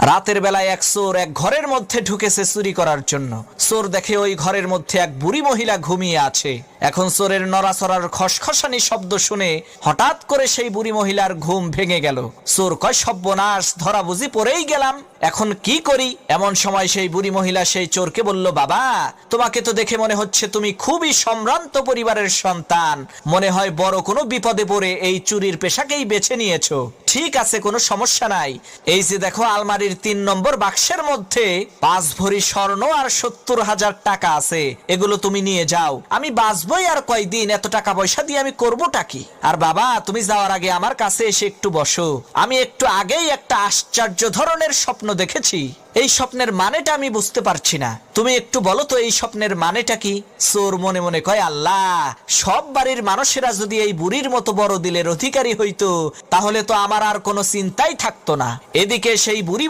রাতের বেলায় এক চোর এক ঘরের মধ্যে ঢুকেছে চুরি করার জন্য। চোর দেখে ওই ঘরের মধ্যে এক বুড়ি মহিলা ঘুমিয়ে আছে। এখন চোরের নড়াচড়ার খসখসানি শব্দ শুনে হঠাৎ করে সেই বুড়ি মহিলার ঘুম ভেঙে গেল। চোর কয়, সর্বনাশ, ধরা বুঝি পড়েই গেলাম, এখন কি করি? এমন সময় সেই বুড়ি মহিলা সেই চোরকে বলল, বাবা, তোমাকে তো দেখে মনে হচ্ছে তুমি খুবই সম্ভ্রান্ত পরিবারের সন্তান, মনে হয় বড় কোনো বিপদে পড়ে এই চুরির পেশাকেই বেছে নিয়েছো। ঠিক আছে, কোনো সমস্যা নাই, এই যে দেখো আলমারির 3 নম্বর বাক্সের মধ্যে 5 ভরি স্বর্ণ আর 70,000 টাকা আছে, এগুলো তুমি নিয়ে যাও। আমি বাঁচবই আর কয়দিন, এত টাকা পয়সা দিয়ে আমি করবোটা কি? আর বাবা, তুমি যাওয়ার আগে আমার কাছে এসে একটু বসো, আমি একটু আগেই একটা আশ্চর্য ধরনের স্বপ্ন দেখেছি, এই স্বপ্নের মানেটা আমি বুঝতে পারছি না, তুমি একটু বলো তো এই স্বপ্নের মানেটা কি? চোর মনে মনে কয়, আল্লাহ, সব বাড়ির মানুষেরা যদি এই বুড়ির মতো বড় দিলের অধিকারী হইতো, তাহলে তো আমার আর কোনো চিন্তাই থাকতো না। এদিকে সেই বুড়ি